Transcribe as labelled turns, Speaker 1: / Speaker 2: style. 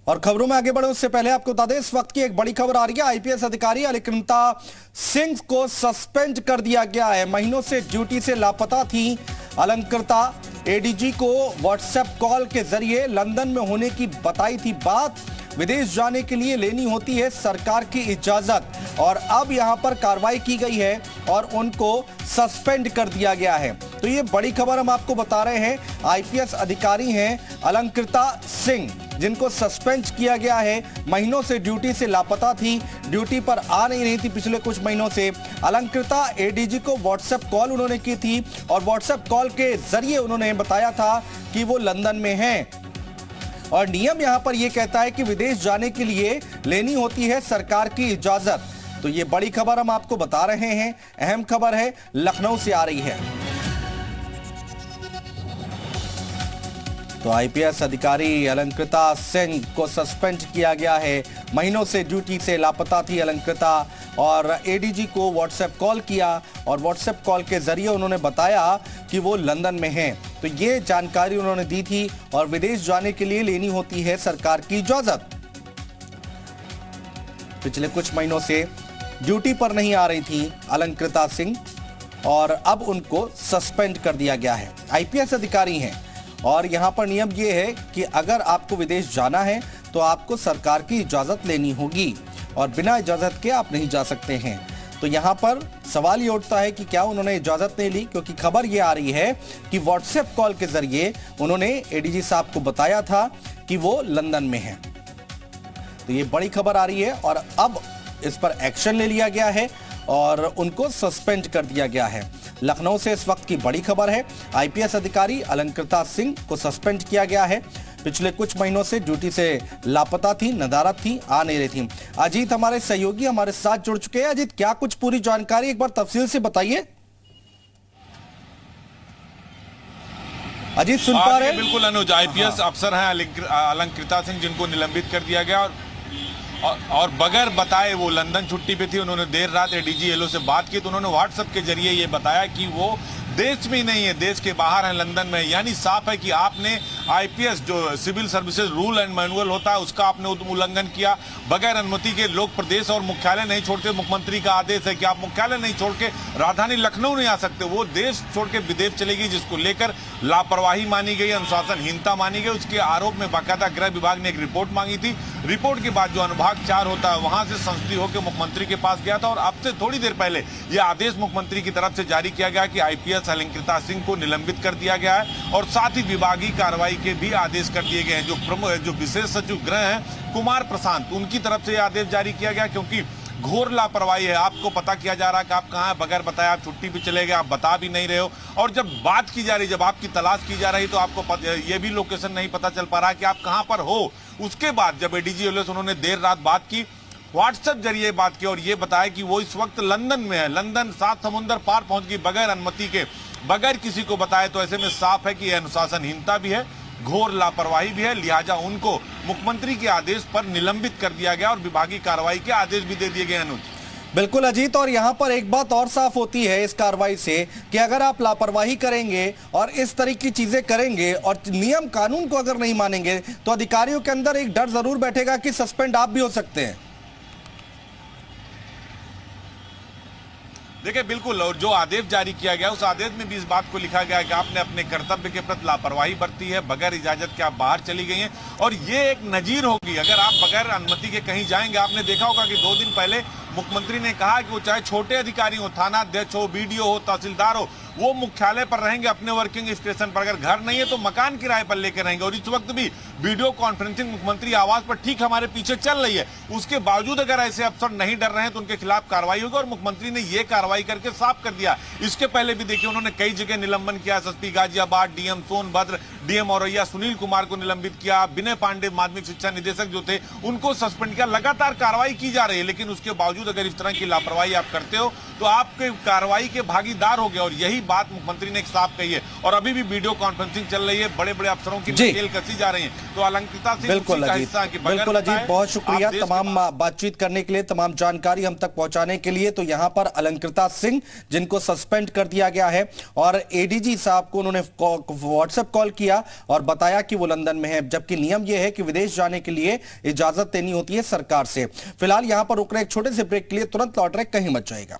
Speaker 1: और खबरों में आगे बढ़े उससे पहले आपको बता दें, इस वक्त की एक बड़ी खबर आ रही है। आईपीएस अधिकारी अलंकृता सिंह को सस्पेंड कर दिया गया है। महीनों से ड्यूटी से लापता थी अलंकृता। एडीजी को व्हाट्सएप कॉल के जरिए लंदन में होने की बताई थी बात। विदेश जाने के लिए लेनी होती है सरकार की इजाजत और अब यहां पर कार्रवाई की गई है और उनको सस्पेंड कर दिया गया है। तो ये बड़ी खबर हम आपको बता रहे हैं। आईपीएस अधिकारी हैं अलंकृता सिंह, जिनको सस्पेंड किया गया है। महीनों से ड्यूटी से लापता थी, ड्यूटी पर आ नहीं रही थी पिछले कुछ महीनों से। अलंकृता एडीजी को व्हाट्सएप कॉल उन्होंने की थी और व्हाट्सएप कॉल के जरिए उन्होंने बताया था कि वो लंदन में हैं और नियम यहां पर यह कहता है कि विदेश जाने के लिए लेनी होती है सरकार की इजाजत। तो ये बड़ी खबर हम आपको बता रहे हैं। अहम खबर है, लखनऊ से आ रही है। तो आईपीएस अधिकारी अलंकृता सिंह को सस्पेंड किया गया है। महीनों से ड्यूटी से लापता थी अलंकृता और एडीजी को व्हाट्सएप कॉल किया और व्हाट्सएप कॉल के जरिए उन्होंने बताया कि वो लंदन में हैं। तो ये जानकारी उन्होंने दी थी और विदेश जाने के लिए लेनी होती है सरकार की इजाजत। पिछले कुछ महीनों से ड्यूटी पर नहीं आ रही थी अलंकृता सिंह और अब उनको सस्पेंड कर दिया गया है। आईपीएस अधिकारी हैं और यहां पर नियम यह है कि अगर आपको विदेश जाना है तो आपको सरकार की इजाजत लेनी होगी और बिना इजाजत के आप नहीं जा सकते हैं। तो यहां पर सवाल ये उठता है कि क्या उन्होंने इजाजत नहीं ली, क्योंकि खबर ये आ रही है कि व्हाट्सएप कॉल के जरिए उन्होंने एडीजी साहब को बताया था कि वो लंदन में हैं। तो ये बड़ी खबर आ रही है और अब इस पर एक्शन ले लिया गया है और उनको सस्पेंड कर दिया गया है। लखनऊ से इस वक्त की बड़ी खबर है। आईपीएस अधिकारी अलंकृता सिंह को सस्पेंड किया गया है। पिछले कुछ महीनों से ड्यूटी से लापता थी, नदारत थी, आ नहीं रही थी। अजीत हमारे सहयोगी हमारे साथ जुड़ चुके हैं। अजीत, क्या कुछ पूरी जानकारी एक बार तफसील से बताइए। अजीत सुन पा रहे हैं?
Speaker 2: बिल्कुल अनुज, आईपीएस अफसर हैं अलंकृता सिंह, जिनको निलंबित कर दिया गया और बगैर बताए वो लंदन छुट्टी पे थी। उन्होंने देर रात एडीजी येलो से बात की तो उन्होंने व्हाट्सएप के जरिए ये बताया कि वो देश में ही नहीं है, देश के बाहर है, लंदन में। यानी साफ है कि आपने आईपीएस जो civil services rule and manual होता है उसका आपने उल्लंघन किया। बगैर अनुमति के लोग प्रदेश और मुख्यालय नहीं छोड़ते। मुख्यमंत्री का आदेश है कि आप मुख्यालय नहीं छोड़ के राजधानी लखनऊ नहीं आ सकते। वो देश छोड़ के विदेश चलेगी, जिसको लेकर लापरवाही मानी गई, अनुशासनहीनता मानी गई। उसके आरोप में बाकायदा गृह विभाग ने एक रिपोर्ट मांगी थी। रिपोर्ट के बाद जो अनुभाग 4 होता है वहां से संस्तुति होकर मुख्यमंत्री के पास गया था और अब से थोड़ी देर पहले यह आदेश मुख्यमंत्री की तरफ से जारी किया गया कि आईपीएस अलंकृता सिंह को निलंबित कर दिया गया है और साथ ही विभागीय कार्रवाई के भी आदेश कर दिए गए हैं। जो विशेष सचिव गृह हैं कुमार प्रशांत, उनकी तरफ से यह आदेश जारी किया गया क्योंकि घोर लापरवाही है। आपको पता किया जा रहा है कि आप कहाँ हैं, बगैर बताए आप छुट्टी पे चले गए, आप बता भी नहीं रहे हो। और जब बात की जा रही, जब आपकी तलाश की जा रही तो आपको ये भी लोकेशन नहीं पता चल पा रहा है कि आप कहाँ पर हो। उसके बाद जब एडीजी येलो से उन्होंने देर रात बात की, व्हाट्सएप जरिए बात की और ये बताया कि वो इस वक्त लंदन में है। लंदन 7 समुंदर पार पहुंच गई बगैर अनुमति के, बगैर किसी को बताए। तो ऐसे में साफ है कि यह अनुशासनहीनता भी है, घोर लापरवाही भी है। लिहाजा उनको मुख्यमंत्री के आदेश पर निलंबित कर दिया गया और विभागीय कार्रवाई के आदेश भी दे दिए गए। अनुज,
Speaker 1: बिल्कुल अजीत, और यहां पर एक बात और साफ होती है इस कार्रवाई से कि अगर आप लापरवाही करेंगे और इस तरह की चीजें करेंगे और नियम कानून को अगर नहीं मानेंगे तो अधिकारियों के अंदर एक डर जरूर बैठेगा कि सस्पेंड आप भी हो सकते हैं।
Speaker 2: देखिए बिल्कुल, और जो आदेश जारी किया गया उस आदेश में भी इस बात को लिखा गया है कि आपने अपने कर्तव्य के प्रति लापरवाही बरती है, बगैर इजाजत के आप बाहर चली गई हैं और ये एक नजीर होगी अगर आप बगैर अनुमति के कहीं जाएंगे। आपने देखा होगा कि 2 दिन पहले मुख्यमंत्री ने कहा कि वो चाहे छोटे अधिकारी हो, थाना अध्यक्ष हो, बीडीओ हो, तहसीलदार हो, वो मुख्यालय पर रहेंगे अपने वर्किंग स्टेशन पर। अगर घर नहीं है तो मकान किराए पर लेकर रहेंगे। और इस वक्त भी वीडियो कॉन्फ्रेंसिंग मुख्यमंत्री आवास पर ठीक हमारे पीछे चल रही है। उसके बावजूद अगर ऐसे अफसर नहीं डर रहे हैं तो उनके खिलाफ कार्रवाई होगी और मुख्यमंत्री ने यह कार्रवाई करके साफ कर दिया। इसके पहले भी देखिए उन्होंने कई जगह निलंबन किया। SSP Ghaziabad, DM Sonbhadra, DM Auraiya Sunil Kumar को निलंबित किया। विनय पांडे माध्यमिक शिक्षा निदेशक जो थे उनको सस्पेंड किया। लगातार कार्रवाई की जा रही है, लेकिन उसके बावजूद अगर इस तरह की लापरवाही आप करते हो तो आपके कार्रवाई के भागीदार हो गए और यही बात मुख्यमंत्री ने एक साफ कही है और अभी भी वीडियो कॉन्फ्रेंसिंग चल रही है, बड़े बड़े अफसरों की नकेल कसी जा रही है। तो अलंकृता सिंह
Speaker 1: बिल्कुल
Speaker 2: उसी का हिस्सा है कि बगैर
Speaker 1: बिल्कुल अजीत,
Speaker 2: बताए
Speaker 1: बहुत शुक्रिया
Speaker 2: आप देश के
Speaker 1: तमाम बातचीत करने के लिए, तमाम जानकारी हम तक पहुंचाने के लिए। तो यहां पर अलंकृता सिंह जिनको सस्पेंड कर दिया गया है और एडीजी साहब को उन्होंने व्हाट्सएप कॉल किया और बताया कि वो लंदन में है, जबकि नियम यह है कि विदेश जाने के लिए इजाजत लेनी होती है सरकार से। फिलहाल यहां पर रुक रहे एक छोटे से ब्रेक के लिए, तुरंत लौट रहे, कहीं मत जाएगा।